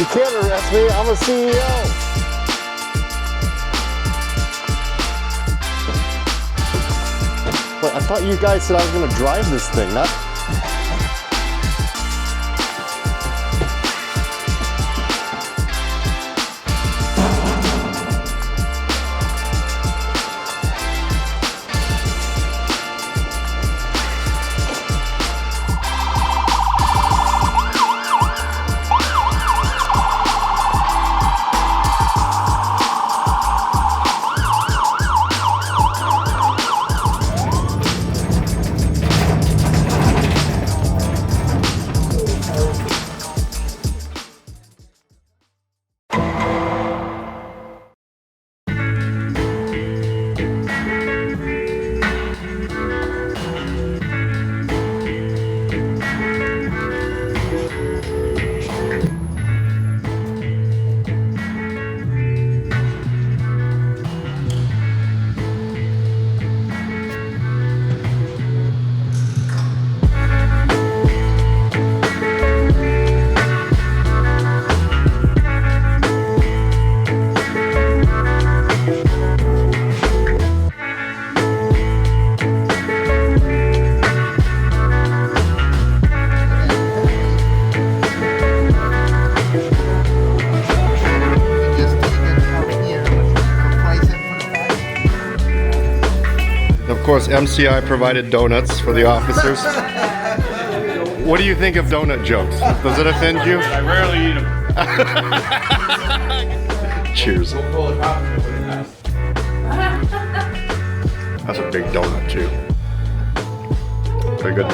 You can't arrest me, I'm a CEO. But I thought you guys said I was gonna drive this thing, not... Of course, MCI provided donuts for the officers. What do you think of donut jokes? Does it offend you? I rarely eat them. Cheers. That's a big donut too. Very good.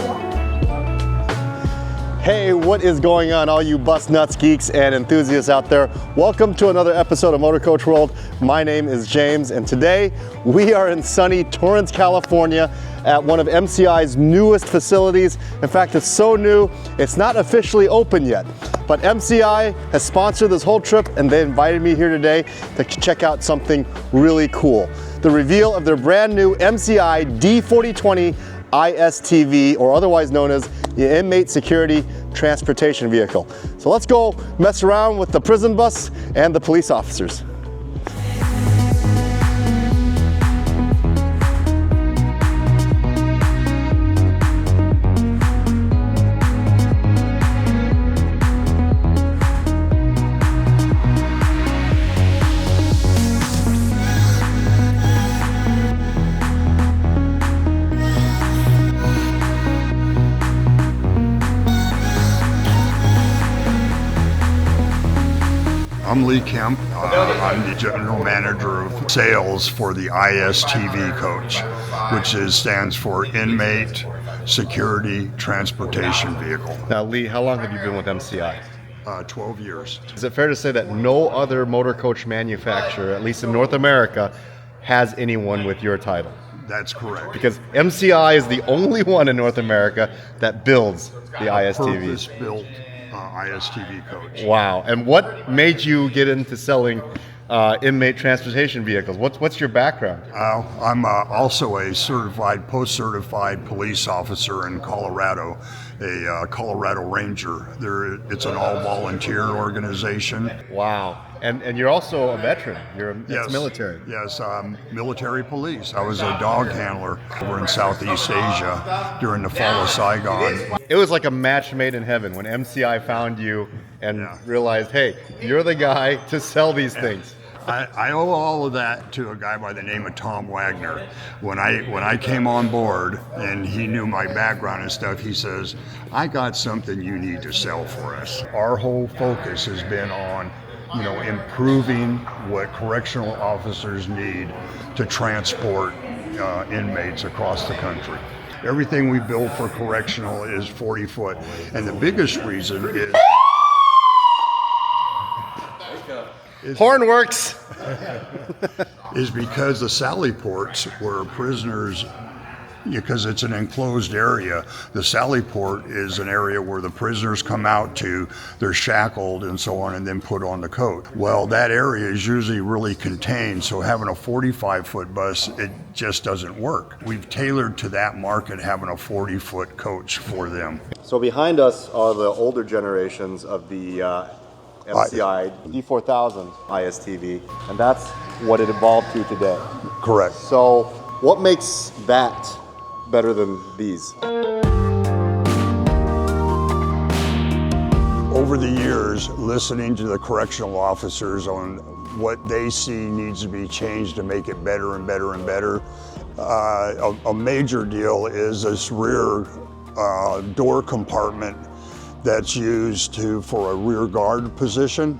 Hey, what is going on, all you bus nuts, geeks, and enthusiasts out there? Welcome to another episode of Motor Coach World. My name is James, and today we are in sunny Torrance, California at one of MCI's newest facilities. In fact, it's so new, it's not officially open yet. But MCI has sponsored this whole trip, and they invited me here today to check out something really cool. The reveal of their brand new MCI D4020 ISTV, or otherwise known as the Inmate Security Transportation Vehicle. So let's go mess around with the prison bus and the police officers. I'm Lee Kemp. I'm the General Manager of Sales for the ISTV coach, which stands for Inmate Security Transportation Vehicle. Now, Lee, how long have you been with MCI? 12 years. Is it fair to say that no other motor coach manufacturer, at least in North America, has anyone with your title? That's correct. Because MCI is the only one in North America that builds the ISTV. Purpose-built ISTV coach. Wow. And what made you get into selling inmate transportation vehicles? What's your background? I'm also a certified, post-certified police officer in Colorado, a Colorado Ranger. It's an all-volunteer organization. Wow. And you're also a veteran. You're ex-military. Yes, military police. I was a dog handler over in Southeast Asia during the fall of Saigon. It was like a match made in heaven when MCI found you and realized, hey, you're the guy to sell these things. I owe all of that to a guy by the name of Tom Wagner. When I came on board and he knew my background and stuff, he says, I got something you need to sell for us. Our whole focus has been on improving what correctional officers need to transport inmates across the country. Everything we build for correctional is 40 foot. And the biggest reason Horn works. is because the sally ports where prisoners, because it's an enclosed area, the sally port is an area where the prisoners come out to, they're shackled and so on, and then put on the coat. Well, that area is usually really contained, so having a 45-foot bus, it just doesn't work. We've tailored to that market, having a 40-foot coach for them. So behind us are the older generations of the MCI D4000 ISTV, and that's what it evolved to today. Correct. So what makes that better than these? Over the years, listening to the correctional officers on what they see needs to be changed to make it better and better and better, a major deal is this rear door compartment that's used for a rear guard position.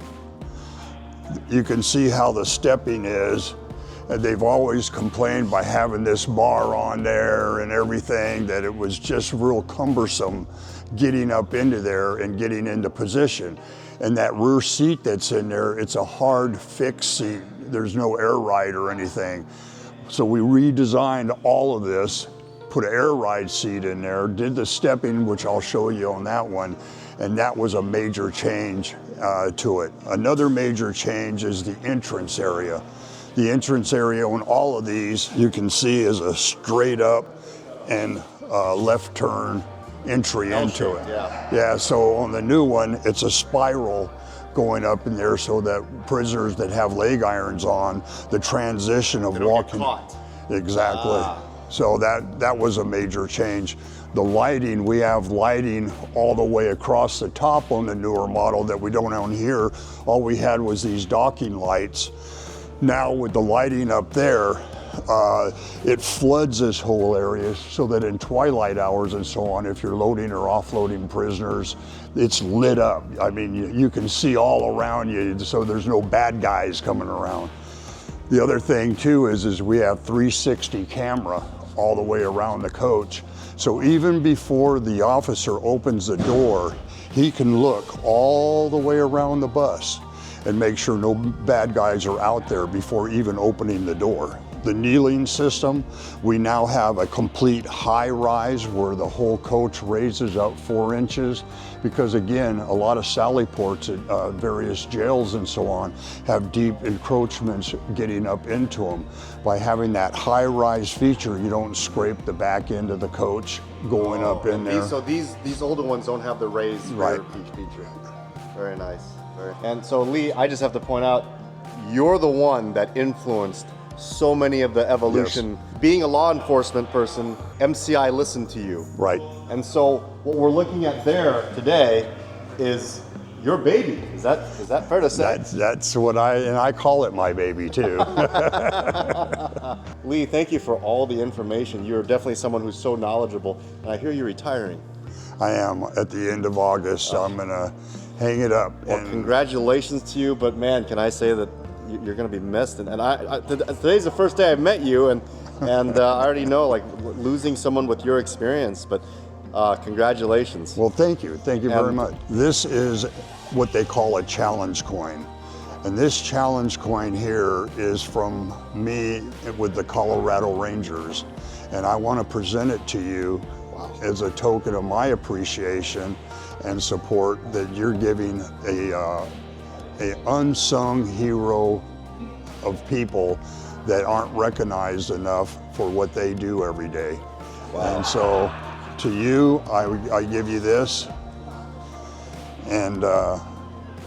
You can see how the stepping is. They've always complained by having this bar on there and everything that it was just real cumbersome getting up into there and getting into position. And that rear seat that's in there, it's a hard fixed seat. There's no air ride or anything. So we redesigned all of this, put an air ride seat in there, did the stepping, which I'll show you on that one, and that was a major change to it. Another major change is the entrance area. The entrance area on all of these, you can see, is a straight up and left turn entry into it. Yeah, so on the new one, it's a spiral going up in there so that prisoners that have leg irons on, the transition of walking. Exactly. So that was a major change. The lighting, we have lighting all the way across the top on the newer model that we don't own here. All we had was these docking lights. Now with the lighting up there, it floods this whole area so that in twilight hours and so on, if you're loading or offloading prisoners, it's lit up. I mean, you can see all around you, so there's no bad guys coming around. The other thing too is we have 360 camera all the way around the coach. So even before the officer opens the door, he can look all the way around the bus and make sure no bad guys are out there before even opening the door. The kneeling system, we now have a complete high rise where the whole coach raises up 4 inches, because again, a lot of sally ports at various jails and so on have deep encroachments getting up into them. By having that high rise feature, you don't scrape the back end of the coach going up in there. So these older ones don't have the raised rear feature. Very nice. And so Lee, I just have to point out, you're the one that influenced so many of the evolution. Yes. Being a law enforcement person, MCI listened to you. Right. And so what we're looking at there today is your baby. Is that fair to say? That's what I call it my baby too. Lee, thank you for all the information. You're definitely someone who's so knowledgeable, and I hear you're retiring. I am at the end of August. I'm gonna hang it up. Well, congratulations to you, but man, can I say that you're going to be missed. And today's the first day I've met you, and I already know, like, losing someone with your experience, but congratulations. Well, thank you very much. This is what they call a challenge coin. And this challenge coin here is from me with the Colorado Rangers. And I want to present it to you as a token of my appreciation and support that you're giving a unsung hero of people that aren't recognized enough for what they do every day. Wow. And so to you, I give you this, and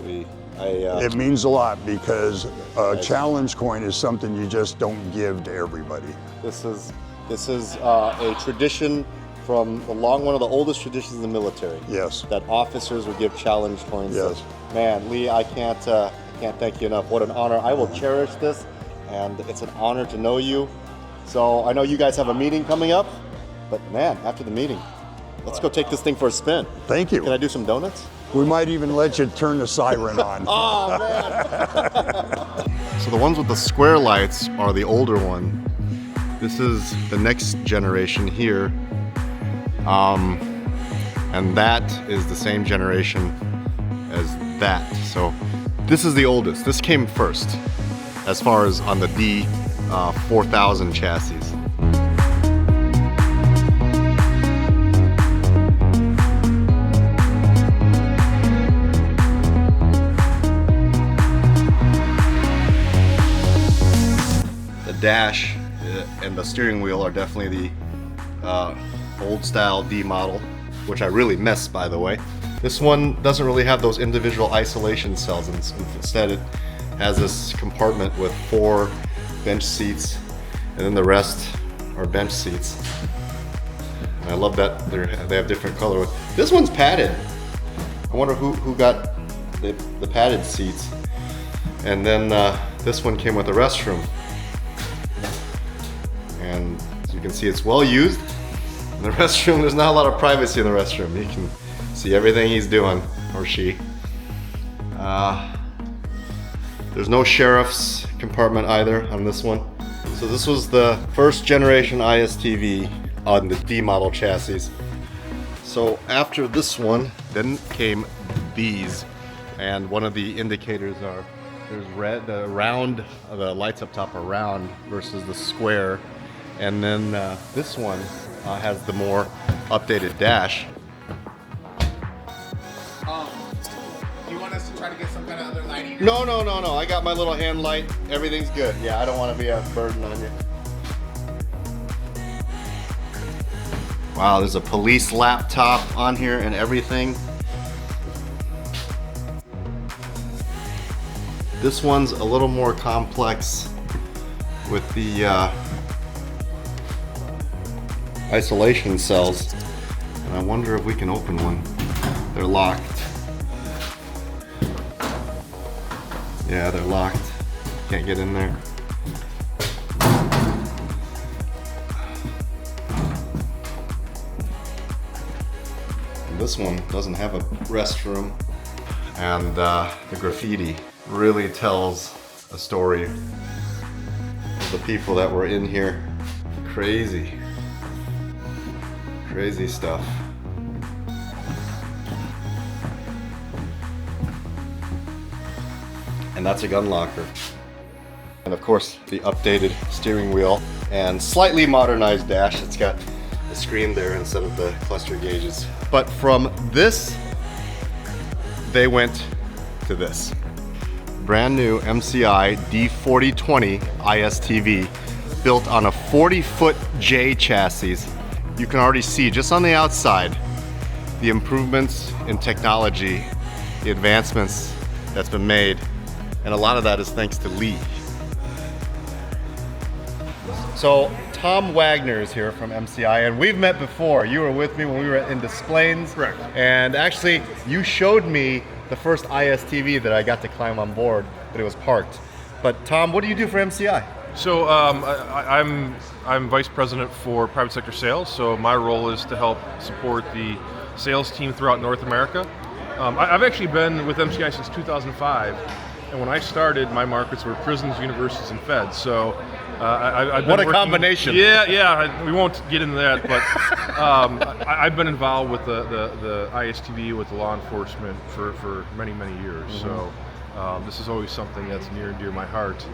it means a lot, because a challenge coin is something you just don't give to everybody. This is a tradition from one of the oldest traditions in the military. Yes. That officers would give challenge coins. Yes. So, man, Lee, I can't thank you enough. What an honor. I will cherish this, and it's an honor to know you. So I know you guys have a meeting coming up, but man, after the meeting, let's go take this thing for a spin. Thank you. Can I do some donuts? We might even let you turn the siren on. Oh, man. So the ones with the square lights are the older one. This is the next generation here. And that is the same generation as that. So this is the oldest. This came first, as far as on the D4000 chassis. The dash and the steering wheel are definitely the old style D model, which I really miss, by the way. This one doesn't really have those individual isolation cells. Instead, it has this compartment with 4 bench seats, and then the rest are bench seats. And I love that they have different color. This one's padded. I wonder who got the padded seats. And then this one came with a restroom. And as you can see, it's well used. In the restroom, there's not a lot of privacy in the restroom. You can see everything he's doing, or she. There's no sheriff's compartment either on this one. So this was the first generation ISTV on the D model chassis. So after this one, then came these. And one of the indicators are, there's red, the lights up top are round versus the square. And then this one has the more updated dash. Do you want us to try to get some kind of other lighting? No. I got my little hand light. Everything's good. Yeah, I don't want to be a burden on you. Wow, there's a police laptop on here and everything. This one's a little more complex with the isolation cells. And I wonder if we can open one. They're locked. Yeah, they're locked. Can't get in there. And this one doesn't have a restroom. And the graffiti really tells a story of the people that were in here. Crazy stuff. And that's a gun locker. And of course, the updated steering wheel and slightly modernized dash. It's got a screen there instead of the cluster gauges. But from this, they went to this. Brand new MCI D4020 ISTV, built on a 40-foot J chassis. You can already see just on the outside the improvements in technology, the advancements that's been made, and a lot of that is thanks to Lee. So Tom Wagner is here from MCI, and we've met before. You were with me when we were in Des Plaines. Correct. And actually, you showed me the first ISTV that I got to climb on board, but it was parked. But Tom, what do you do for MCI? So I'm vice president for private sector sales. So my role is to help support the sales team throughout North America. I've actually been with MCI since 2005, and when I started, my markets were prisons, universities, and feds. So I've been what a combination! Yeah, we won't get into that, but I've been involved with the ISTV, with the law enforcement for many years. Mm-hmm. So this is always something that's near and dear to my heart.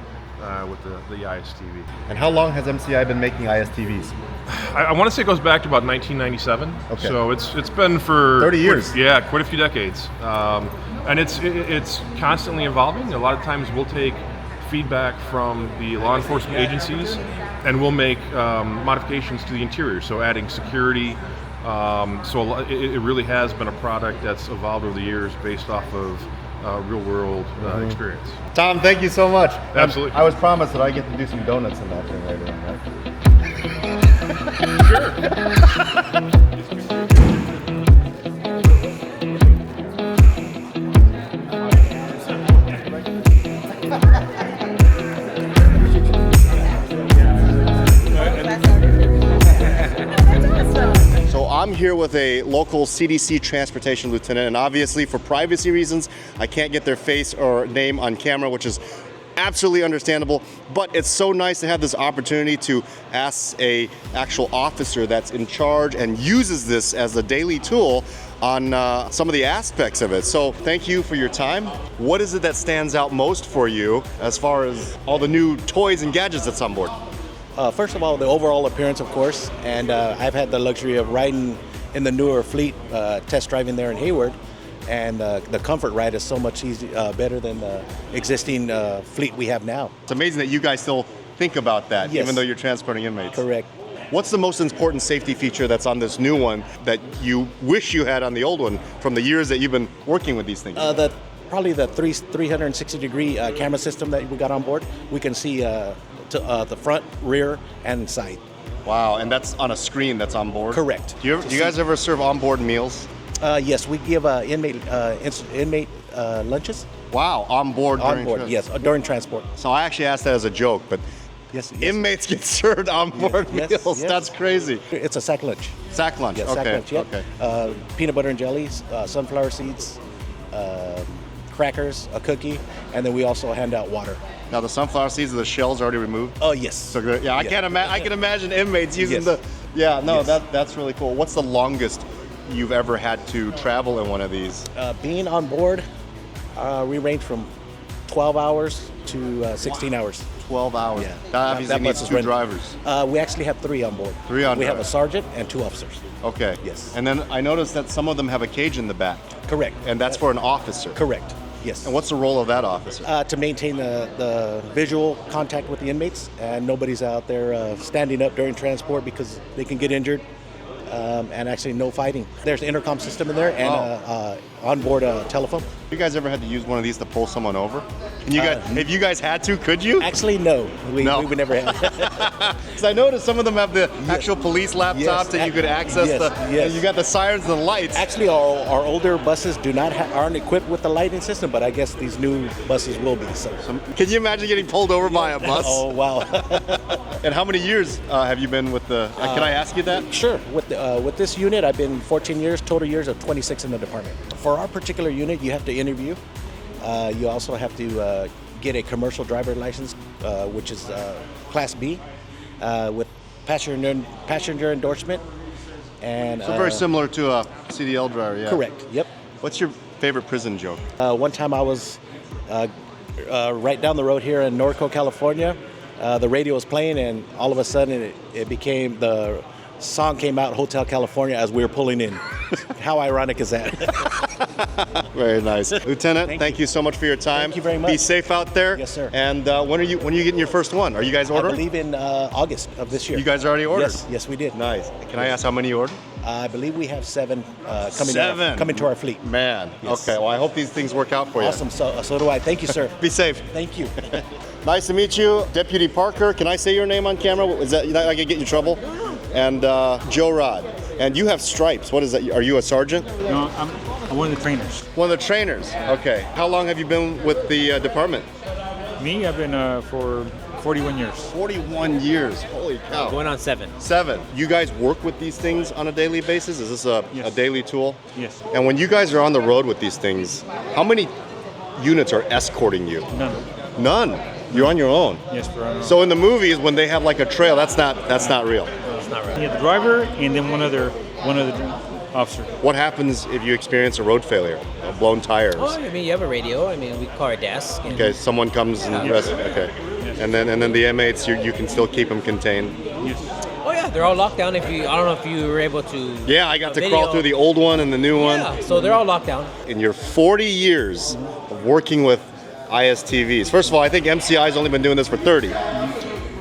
With the ISTV. And how long has MCI been making ISTVs? I want to say it goes back to about 1997. Okay. So it's been for 30 years. Quite a few decades. And it's constantly evolving. A lot of times we'll take feedback from the law enforcement agencies and we'll make modifications to the interior. So adding security. So it really has been a product that's evolved over the years based off of real world experience. Tom, thank you so much. Absolutely. I was promised that I get to do some donuts in that thing later on, right? So I'm here with a local CDC transportation lieutenant, and obviously for privacy reasons, I can't get their face or name on camera, which is absolutely understandable, but it's so nice to have this opportunity to ask a actual officer that's in charge and uses this as a daily tool on some of the aspects of it. So thank you for your time. What is it that stands out most for you as far as all the new toys and gadgets that's on board? First of all, the overall appearance, of course, and I've had the luxury of riding in the newer fleet, test driving there in Hayward, and the comfort ride is so much better than the existing fleet we have now. It's amazing that you guys still think about that, Yes. even though you're transporting inmates. Correct. What's the most important safety feature that's on this new one that you wish you had on the old one from the years that you've been working with these things? Probably the 360-degree camera system that we got on board. We can see to the front, rear, and side. Wow, and that's on a screen that's on board? Correct. Do you guys ever serve onboard meals? Yes, we give inmate lunches. Wow, on board during On board, yes, during transport. So I actually asked that as a joke, but Yes, inmates get served on board Yes, meals. yes. That's crazy. It's a sack lunch. Sack lunch. Yes, Okay. sack lunch, yeah. Okay. Peanut butter and jellies, sunflower seeds, crackers, a cookie, and then we also hand out water. Now the sunflower seeds, the shells already removed. Oh, yes. So good. Yeah, I Yeah. can't imagine. I can imagine inmates using Yes. the. Yeah, no, Yes. that's really cool. What's the longest you've ever had to travel in one of these? Being on board, we range from 12 hours to 16 hours. 12 hours. Yeah. That obviously That needs much is two run- drivers. We actually have 3 on board. 3 on We have board. a sergeant and 2 officers. Okay. Yes. And then I noticed that some of them have a cage in the back, Correct. and that's for an officer. Correct. Yes. And what's the role of that officer? To maintain the visual contact with the inmates, and nobody's out there standing up during transport because they can get injured, and actually no fighting. There's an intercom system in there and onboard telephone. You guys ever had to use one of these to pull someone over? And you guys, if you guys had to, could you? Actually, no. We would never have. Because I noticed some of them have the actual police laptops Yes. and you could access Yes, the. yes. And you got the sirens and the lights. Actually, our older buses aren't equipped with the lighting system, but I guess these new buses will be. So. Can you imagine getting pulled over by a bus? Oh wow! And how many years have you been with the? Can I ask you that? Sure. With this unit, I've been 14 years, total years of 26 in the department. For our particular unit, you have to interview. You also have to get a commercial driver license, which is Class B, with passenger endorsement. And So very similar to a CDL driver, yeah. correct. Yep. What's your favorite prison joke? One time I was right down the road here in Norco, California. The radio was playing, and all of a sudden it became the song came out, Hotel California, as we were pulling in. How ironic is that? Very nice. Lieutenant, thank you so much for your time. Thank you very much. Be safe out there. Yes, sir. And when are you getting your first one? Are you guys I ordering? believe in August of this year. You guys already ordered? Yes, we did. Nice. Can I ask how many you ordered? I believe we have 7 coming. 7? Coming to our fleet. Man. Yes. Okay. Well, I hope these things work out for you. Awesome. So do I. Thank you, sir. Be safe. Thank you. Nice to meet you, Deputy Parker. Can I say your name on camera? Is that I can get you in trouble? And Joe Rod. And you have stripes. What is that? Are you a sergeant? No, I'm one of the trainers. One of the trainers. Okay. How long have you been with the department? Me, I've been for 41 years. 41 years. Holy cow. Going on 7. 7. You guys work with these things on a daily basis? Is this a Yes. daily tool? Yes. And when you guys are on the road with these things, how many units are escorting you? None. None. You're on your own. Yes, for our So in the movies, when they have like a trail, that's not real. It's not right. You have the driver and then one other officer. What happens if you experience a road failure, a blown tire? Oh, I mean, you have a radio. I mean, we call our desk. And Okay, someone comes and okay, and then the inmates, you can still keep them contained. Yes. Oh yeah, they're all locked down. I don't know if you were able to. Yeah, I got to video. crawl through the old one and the new one. Yeah, so they're all locked down. In your 40 years of working with ISTVs, first of all, I think MCI's only been doing this for 30.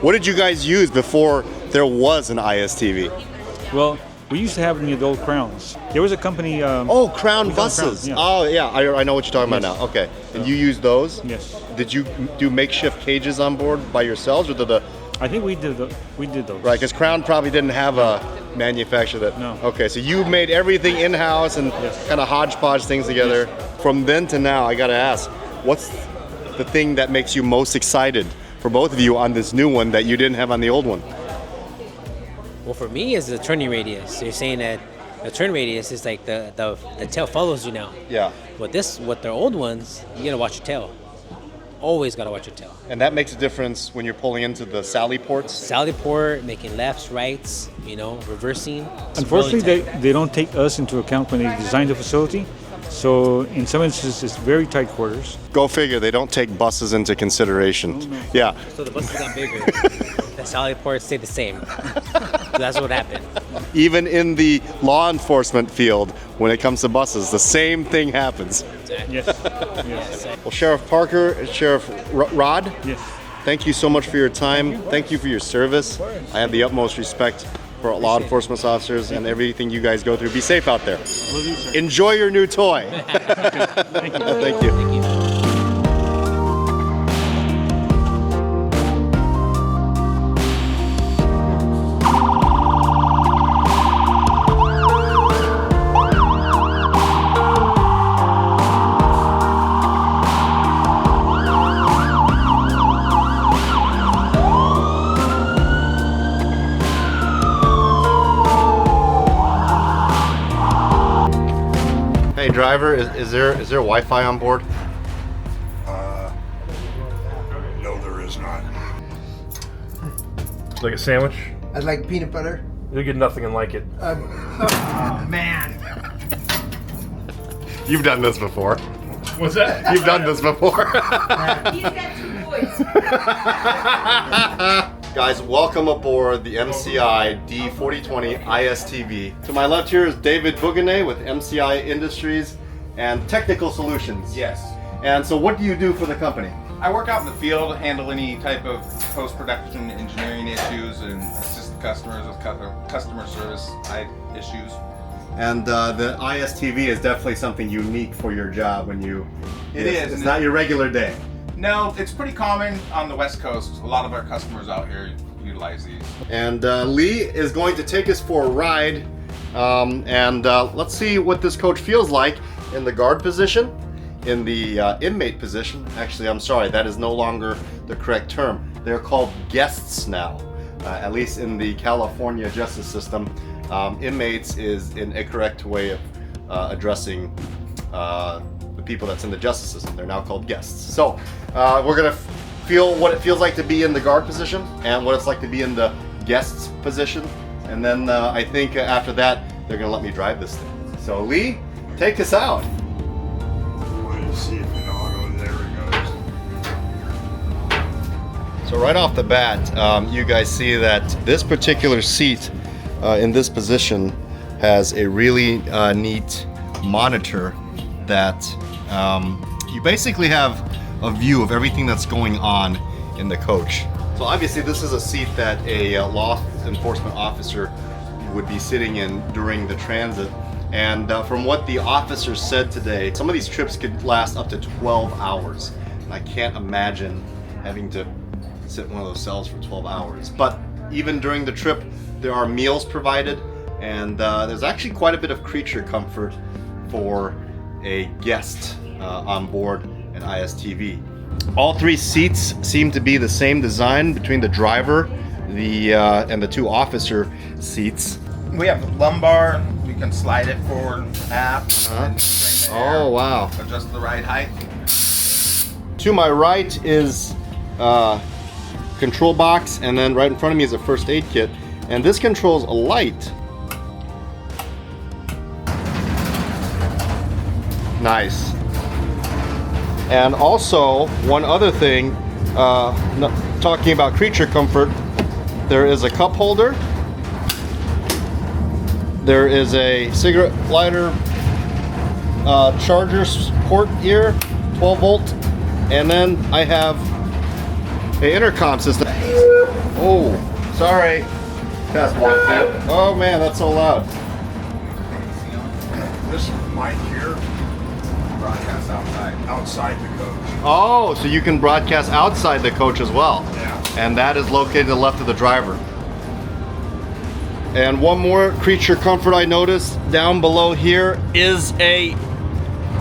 What did you guys use before there was an ISTV? Well, we used to have the old Crowns. There was a company. Oh, Crown we found buses. Crowns, yeah. Oh, yeah, I know what you're talking about Yes. now. Okay, and you use those? Yes. Did you do makeshift cages on board by yourselves, or did the I think we did those. right? Because Crown probably didn't have a manufacturer that. No. Okay, so you made everything in house and Yes. kind of hodgepodge things together. From then to now, I got to ask, what's the thing that makes you most excited for both of you on this new one that you didn't have on the old one? Well, for me, is the turning radius. You're saying that the turn radius is like the tail follows you now. Yeah. With their old ones, you gotta watch your tail. Always gotta watch your tail. And that makes a difference when you're pulling into the Sally ports. Sally port, making lefts, rights, reversing. It's Unfortunately, really tight. they don't take us into account when they design the facility. So in some instances, it's very tight quarters. Go figure, they don't take buses into consideration. Yeah. So the buses got bigger. The Sally ports stayed the same. That's what happened. Even in the law enforcement field, when it comes to buses, the same thing happens. Exactly. Yes. Yes. Well, Sheriff Parker, Sheriff Rod, Yes. thank you so much for your time. Thank you for your service. I have the utmost respect for law enforcement officers and everything you guys go through. Be safe out there. Enjoy your new toy. Thank you. Thank you. Thank you. Hey driver, is there Wi-Fi on board? No, there is not. Like a sandwich? I'd like peanut butter. You'll get nothing and like it. Oh, man. You've done this before. What's that? You've done this before. He's got 2 boys. Guys, welcome aboard the MCI D4020 ISTV. To my left here is David Bouganet with MCI Industries and Technical Solutions. Yes. And so what do you do for the company? I work out in the field, handle any type of post-production engineering issues, and assist the customers with customer service issues. And the ISTV is definitely something unique for your job when you... It is. It's not your regular day. No, it's pretty common on the West Coast. A lot of our customers out here utilize these. And Lee is going to take us for a ride. Let's see what this coach feels like in the guard position, in the inmate position. Actually, I'm sorry, that is no longer the correct term. They're called guests now, at least in the California justice system. Inmates is an incorrect way of addressing the people that's in the justice system. They're now called guests. So we're gonna feel what it feels like to be in the guard position and what it's like to be in the guests position. And then I think after that, they're gonna let me drive this thing. So Lee, take us out. Let's see if it auto, there it goes. So right off the bat, you guys see that this particular seat in this position has a really neat monitor that you basically have a view of everything that's going on in the coach. So obviously this is a seat that a law enforcement officer would be sitting in during the transit. And from what the officer said today, some of these trips could last up to 12 hours. And I can't imagine having to sit in one of those cells for 12 hours. But even during the trip, there are meals provided, and there's actually quite a bit of creature comfort for a guest on board an ISTV. All 3 seats seem to be the same design between the driver, and the 2 officer seats. We have the lumbar. We can slide it forward, aft, and straighten the air, Oh wow! adjust the ride height. To my right is control box, and then right in front of me is a first aid kit. And this controls a light. Nice. And also, one other thing, talking about creature comfort, there is a cup holder. There is a cigarette lighter charger port here, 12 volt. And then I have an intercom system. Oh, sorry. Test 1, 2. Oh man, that's so loud. This mic here, Broadcast outside the coach. Oh, so you can broadcast outside the coach as well. Yeah. And that is located to the left of the driver. And one more creature comfort I noticed down below here is a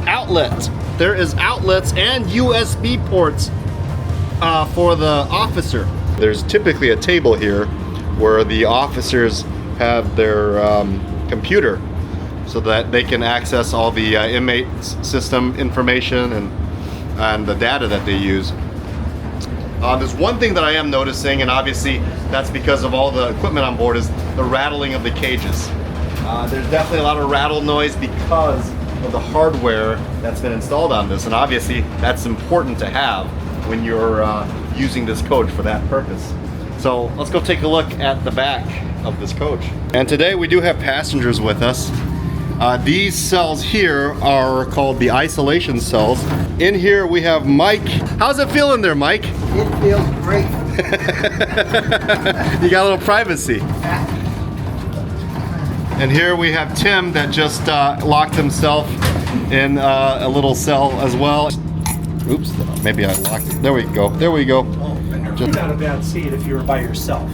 outlet. There is outlets and USB ports for the officer. There's typically a table here where the officers have their computer so that they can access all the inmate system information and the data that they use. There's one thing that I am noticing, and obviously that's because of all the equipment on board, is the rattling of the cages. There's definitely a lot of rattle noise because of the hardware that's been installed on this, and obviously that's important to have when you're using this coach for that purpose. So let's go take a look at the back of this coach. And today we do have passengers with us. These cells here are called the isolation cells. In here we have Mike. How's it feeling there, Mike? It feels great. You got a little privacy. And here we have Tim that just locked himself in a little cell as well. Oops, maybe I locked it. There we go. There we go. You're not a bad seat if you were by yourself.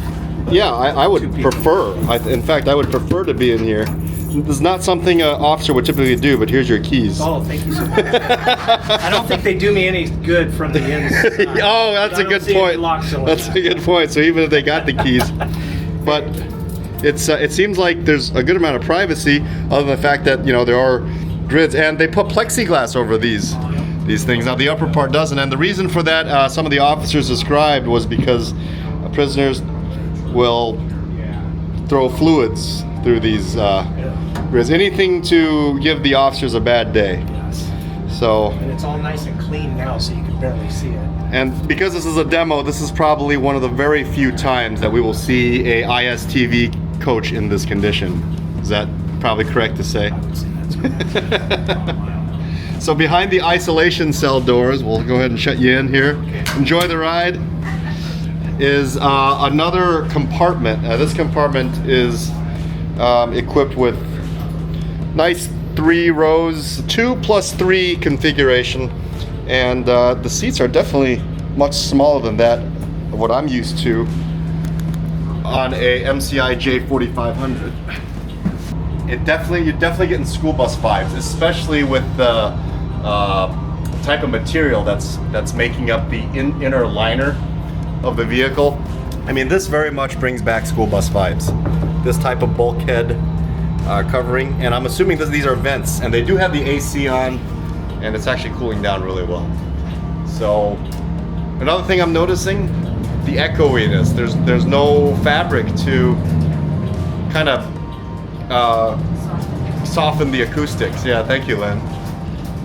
Yeah, I would prefer. In fact, I would prefer to be in here. This is not something an officer would typically do, but here's your keys. Oh, thank you so much. I don't think they do me any good from the inside. Oh, that's a good point. That's a good point. So even if they got the keys, but it seems like there's a good amount of privacy, other than the fact that there are grids, and they put plexiglass over these things. Now the upper part doesn't, and the reason for that, some of the officers described, was because prisoners will throw fluids through these grids. Anything to give the officers a bad day. Yes. So. And it's all nice and clean now, so you can barely see it. And because this is a demo, this is probably one of the very few times that we will see a ISTV coach in this condition. Is that probably correct to say? I would say that's correct. So behind the isolation cell doors, we'll go ahead and shut you in here. Enjoy the ride. Is another compartment. This compartment is equipped with nice 3 rows, 2+3 configuration, and the seats are definitely much smaller than that of what I'm used to on a MCI J4000. You're definitely getting school bus vibes, especially with the type of material that's making up the inner liner of the vehicle. I mean, this very much brings back school bus vibes. This type of bulkhead covering, and I'm assuming these are vents, and they do have the AC on, and it's actually cooling down really well. So another thing I'm noticing, the echoiness. There's no fabric to kind of soften the acoustics. Yeah, thank you, Lynn.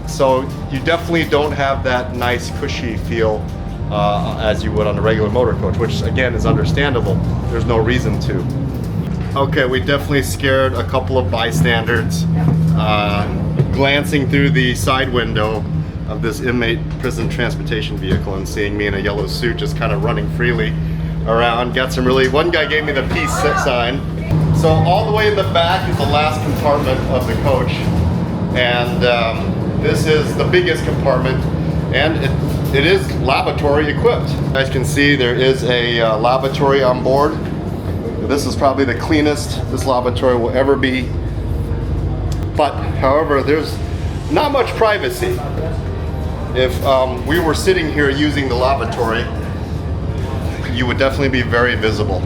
So you definitely don't have that nice cushy feel as you would on a regular motor coach, which again is understandable. There's no reason to. Okay, we definitely scared a couple of bystanders glancing through the side window of this inmate prison transportation vehicle and seeing me in a yellow suit just kind of running freely around. Got some one guy gave me the peace sign. So all the way in the back is the last compartment of the coach, and this is the biggest compartment, and it is laboratory equipped. You guys can see there is a lavatory on board. This is probably the cleanest this lavatory will ever be. But however, there's not much privacy. If we were sitting here using the lavatory, you would definitely be very visible.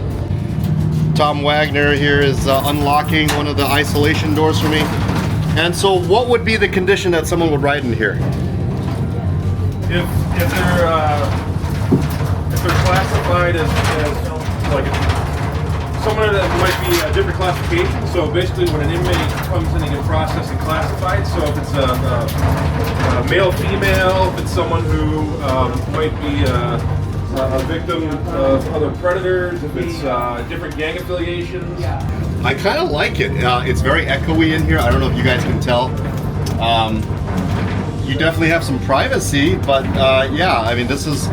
Tom Wagner here is unlocking one of the isolation doors for me. And so what would be the condition that someone would ride in here? If they're classified as like someone that might be a different classification, so basically when an inmate comes in, they get processed and classified. So if it's a male, female, if it's someone who might be a victim of other predators, if it's different gang affiliations. I kind of like it. It's very echoey in here. I don't know if you guys can tell. You definitely have some privacy, but yeah, I mean, this is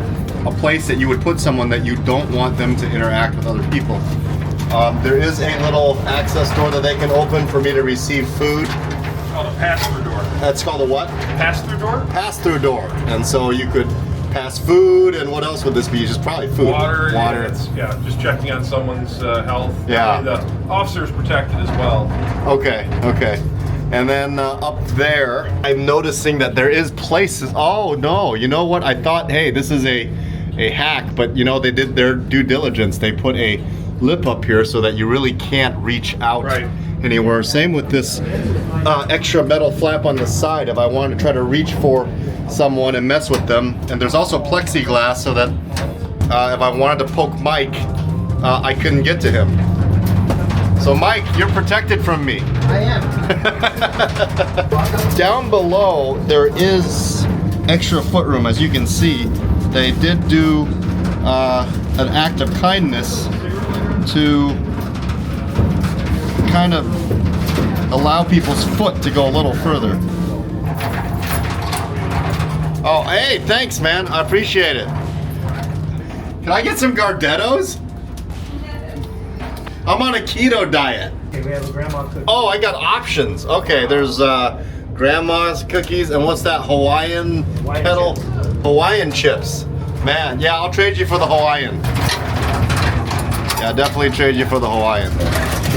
a place that you would put someone that you don't want them to interact with other people. There is a little access door that they can open for me to receive food. It's called a pass-through door. That's called a what? Pass-through door? Pass-through door. And so you could pass food, and what else would this be? Just probably food. Water. Water. Yeah, just checking on someone's health. Yeah. And the officer's protected as well. Okay, okay. And then up there, I'm noticing that there is places. Oh no, you know what? I thought, hey, this is a hack, but you know, they did their due diligence. They put a lip up here so that you really can't reach out anywhere. Same with this extra metal flap on the side if I wanted to try to reach for someone and mess with them. And there's also plexiglass so that if I wanted to poke Mike, I couldn't get to him. So Mike, you're protected from me. I am. Down below, there is extra footroom. As you can see, they did do an act of kindness to kind of allow people's foot to go a little further. Oh, hey, thanks, man. I appreciate it. Can I get some Gardettos? I'm on a keto diet. Okay, we have a grandma cookie. Oh, I got options. Okay, there's grandma's cookies, and what's that Hawaiian kettle? Chips. Hawaiian chips. Man, yeah, I'll trade you for the Hawaiian. Yeah, definitely trade you for the Hawaiian.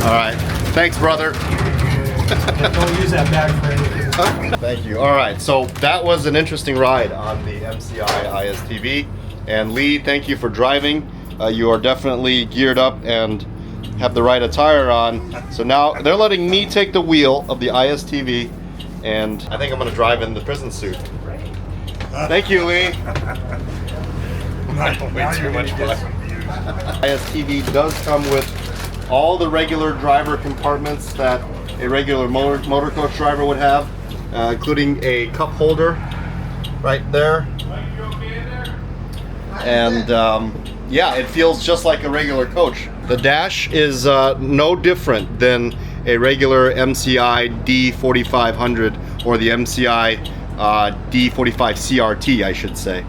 All right, thanks, brother. Don't use that bag for anything. Thank you. All right, so that was an interesting ride on the MCI ISTV. And Lee, thank you for driving. You are definitely geared up and have the right attire on. So now they're letting me take the wheel of the ISTV, and I think I'm gonna drive in the prison suit. Thank you, Lee. Way too much fun. ISTV does come with all the regular driver compartments that a regular motor coach driver would have, including a cup holder right there. And yeah, it feels just like a regular coach. The dash is no different than a regular MCI D4000 or the MCI D45 CRT, I should say.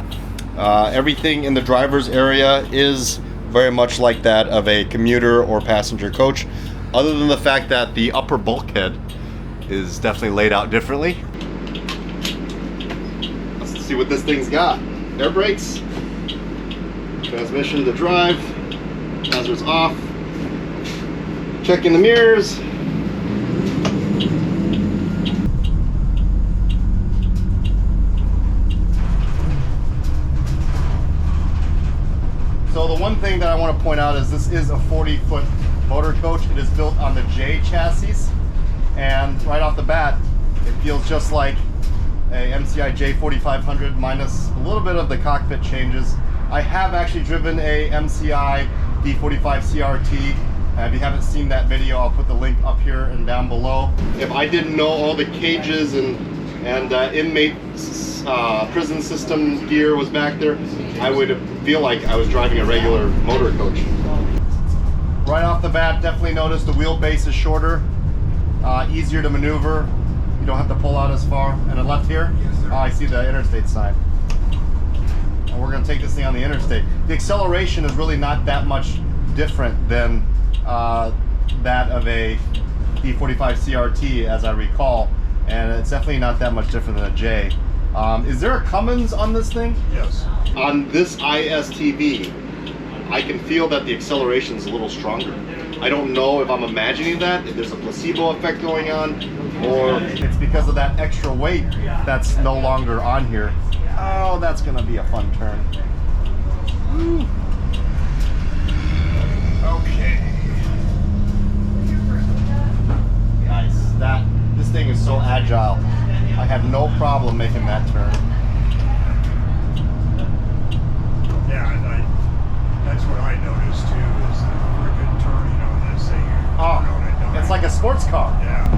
Everything in the driver's area is very much like that of a commuter or passenger coach, other than the fact that the upper bulkhead is definitely laid out differently. Let's see what this thing's got. Air brakes, transmission to drive, hazards off, checking the mirrors. So the one thing that I want to point out is this is a 40-foot motor coach. It is built on the J chassis, and right off the bat, it feels just like a MCI J4500 minus a little bit of the cockpit changes. I have actually driven a MCI D45 CRT. If you haven't seen that video, I'll put the link up here and down below. If I didn't know all the cages and inmate prison system gear was back there, I would feel like I was driving a regular motor coach. Right off the bat, definitely notice the wheelbase is shorter, easier to maneuver. You don't have to pull out as far. And a left here, I see the interstate sign. And we're going to take this thing on the interstate. The acceleration is really not that much different than that of a D45 CRT, as I recall, and it's definitely not that much different than a J. Is there a Cummins on this thing? Yes. On this ISTV, I can feel that the acceleration is a little stronger. I don't know if I'm imagining that, if there's a placebo effect going on, or it's because of that extra weight that's no longer on here. Oh, that's gonna be a fun turn. Woo. Okay. Nice. This thing is so agile. I had no problem making that turn. Yeah, and that's what I noticed too, is the freaking turning on this thing. Oh, it's like a sports car. Yeah.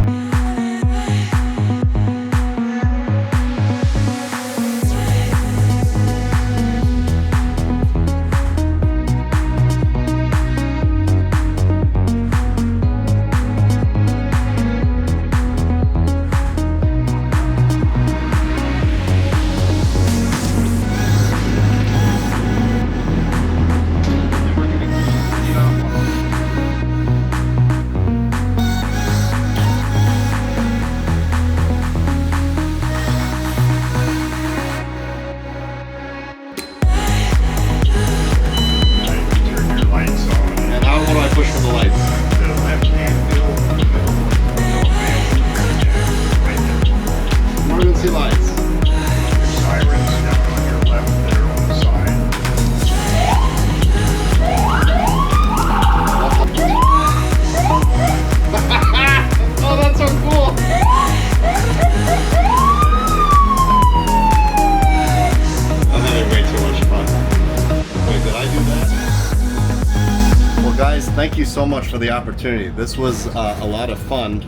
Thank you so much for the opportunity. This was a lot of fun.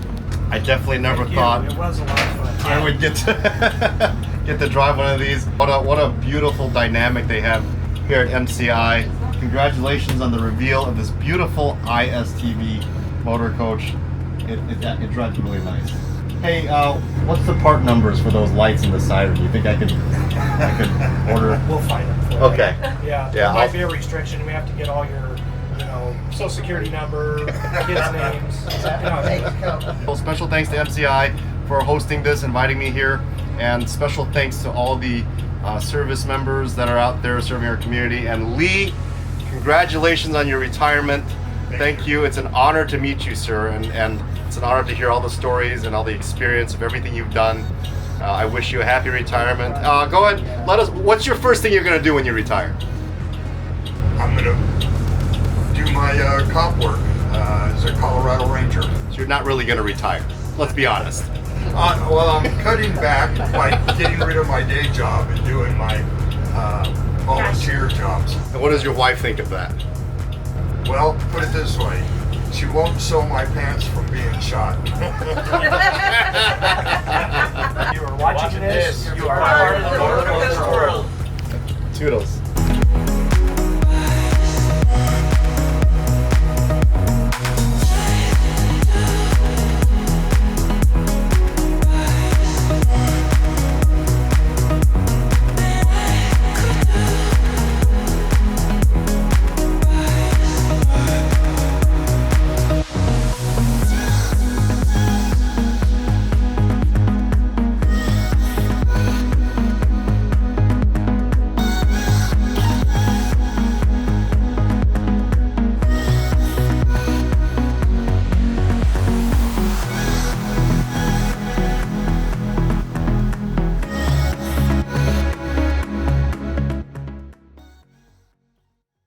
I definitely never thought it was a lot of fun. I would get to drive one of these. What a beautiful dynamic they have here at MCI. Congratulations on the reveal of this beautiful ISTV motor coach. It drives really nice. Hey, what's the part numbers for those lights in the siren? Do you think I could order? We'll find them. For Okay. You. Yeah. There might be a restriction. We have to get all your, social security number, kids' names. Well, special thanks to MCI for hosting this, inviting me here, and special thanks to all the service members that are out there serving our community. And Lee, congratulations on your retirement. Thank you. It's an honor to meet you, sir, and it's an honor to hear all the stories and all the experience of everything you've done. I wish you a happy retirement. Go ahead, what's your first thing you're going to do when you retire? I'm going to do my cop work as a Colorado Ranger. So you're not really going to retire, let's be honest. Well, I'm cutting back by getting rid of my day job and doing my volunteer jobs. And what does your wife think of that? Well, put it this way, she won't sew my pants from being shot. You are watching this. You are part of the motor coach world. Toodles.